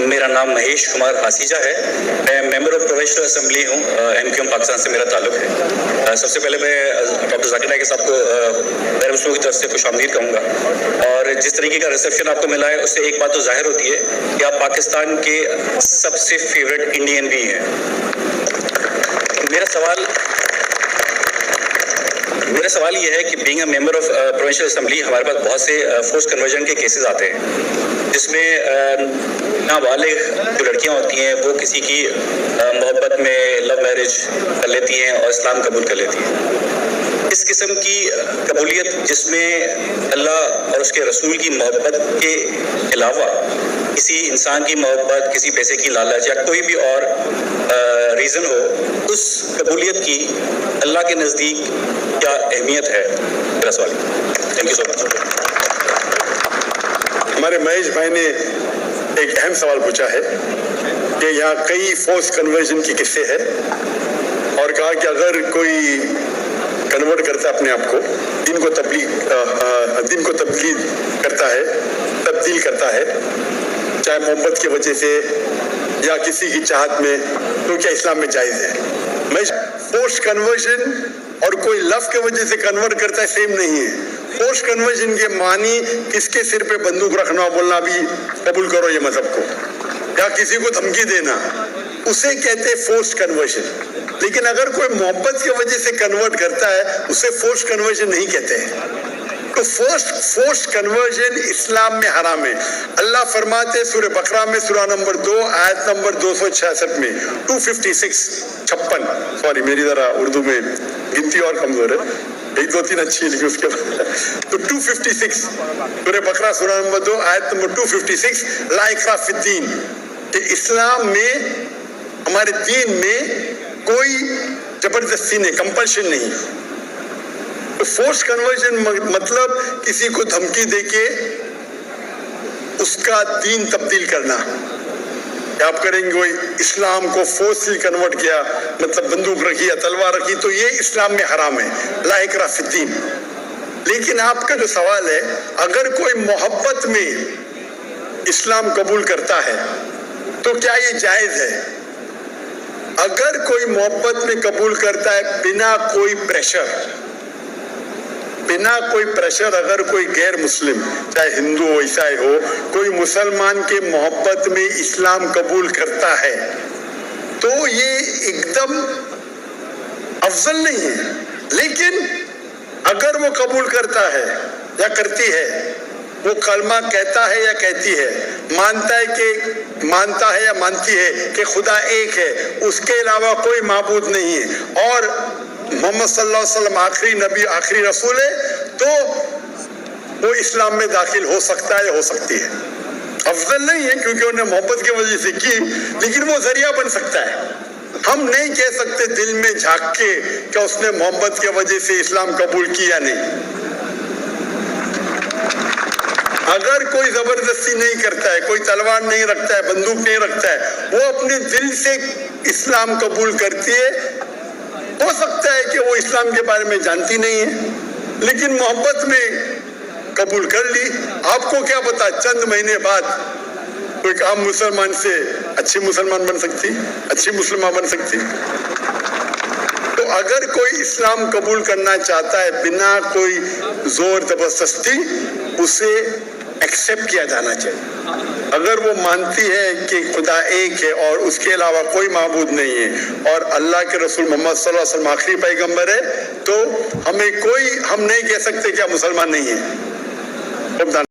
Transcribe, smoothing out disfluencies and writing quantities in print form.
मेरा नाम महेश कुमार हासीजा है। मैं मेंबर ऑफ प्रोविंशियल असेंबली हूँ। MQM पाकिस्तान से मेरा ताल्लुक है। सबसे पहले मैं डॉक्टर जाकिर नाइक साहब को गैर मुस्लिमों की तरफ से खुशामदीद कहूँगा। और जिस तरीके का रिसेप्शन आपको मिला है उससे एक बात तो जाहिर होती है कि आप पाकिस्तान के सबसे फेवरेट इंडियन भी हैं। मेरा सवाल ये है कि being a member of provincial assembly हमारे पास बहुत से फोर्स कन्वर्जन के केसेस आते हैं, जिसमें नाबालिग जो लड़कियां होती हैं वो किसी की मोहब्बत में लव मैरिज कर लेती हैं और इस्लाम कबूल कर लेती हैं। इस किस्म की कबूलियत जिसमें अल्लाह और उसके रसूल की मोहब्बत के अलावा किसी इंसान की मोहब्बत, किसी पैसे की लालच या कोई भी और रीज़न हो, उस कबूलियत की अल्लाह के नज़दीक क्या अहमियत है? मेरा सवाल। Thank you so much. हमारे महेश भाई ने एक अहम सवाल पूछा है कि यहाँ कई फोर्स कन्वर्जन की किस्से हैं और कहा कि अगर कोई कन्वर्ट करता है अपने आप को, दिन को तब्दील करता है, चाहे मोहब्बत की वजह से या किसी की चाहत में, तो क्या इस्लाम में जायज़ है? मैं फोर्स कन्वर्जन और कोई लव के वजह से कन्वर्ट करता है सेम नहीं है। फोर्स कन्वर्जन के मानी किसके सिर पे बंदूक रखना, बोलना भी कबूल करो ये मजहब को, या किसी को धमकी देना, उसे कहते हैं फोर्स कन्वर्जन। लेकिन अगर कोई मोहब्बत की वजह से कन्वर्ट करता है उसे फोर्स कन्वर्जन नहीं कहते हैं। तो फोर्स कन्वर्जन इस्लाम में हराम है। अल्लाह फरमाते सूरह बकरा में सूरह नंबर 2 आयत नंबर 266 में 56 सॉरी मेरी जरा उर्दू में गिनती और कमजोर है, 1 2 3 अच्छी है लेकिन उसके बाद तो 256 सूरह बकरा सूरह नंबर 2 आयत नंबर 256 ला इकराह फिद्दीन, कि इस्लाम में, हमारे दीन में कोई जबरदस्ती नहीं, कंपल्शन नहीं। तो फोर्स कन्वर्जन मतलब किसी को धमकी देके उसका दीन तब्दील करना। आप करेंगे कोई इस्लाम को फोर्सली कन्वर्ट किया, मतलब बंदूक रखी या तलवार रखी, तो ये इस्लाम में हराम है, ला इकराह फिद्दीन। लेकिन आपका जो सवाल है, अगर कोई मोहब्बत में इस्लाम कबूल करता है तो क्या ये जायज है? अगर कोई मोहब्बत में कबूल करता है बिना कोई प्रेशर, अगर कोई गैर मुस्लिम, चाहे हिंदू हो ईसाई हो, कोई मुसलमान के मोहब्बत में इस्लाम कबूल करता है तो ये एकदम अफजल नहीं है। लेकिन अगर वो कबूल करता है या करती है, वो कलमा कहता है या कहती है, मानता है या मानती है कि खुदा एक है, उसके अलावा कोई माबूद नहीं है और मोहम्मद सल्लल्लाहु अलैहि वसल्लम आखिरी नबी, आखिरी रसूल है, तो वो इस्लाम में दाखिल हो सकता है, हो सकती है। अफजल नहीं है क्योंकि उन्हें मोहब्बत की वजह से की, लेकिन वो जरिया बन सकता है। हम नहीं कह सकते दिल में झांक के कि उसने मोहब्बत की वजह से इस्लाम कबूल किया नहीं। अगर कोई जबरदस्ती नहीं करता है, कोई तलवार नहीं रखता है, बंदूक नहीं रखता है, वो अपने दिल से इस्लाम कबूल करती है, हो सकता है कि वो इस्लाम के बारे में जानती नहीं है लेकिन मोहब्बत में कबूल कर ली। आपको क्या पता, चंद महीने बाद कोई आम मुसलमान से अच्छी मुसलमान बन सकती, अच्छी मुसलमान बन सकती। तो अगर कोई इस्लाम कबूल करना चाहता है बिना कोई जोर जबरदस्ती, उसे एक्सेप्ट किया जाना चाहिए। अगर वो मानती है कि खुदा एक है और उसके अलावा कोई माबूद नहीं है और अल्लाह के रसूल मोहम्मद सल्लल्लाहु अलैहि वसल्लम आखिरी पैगंबर है, तो हम नहीं कह सकते कि आप मुसलमान नहीं है।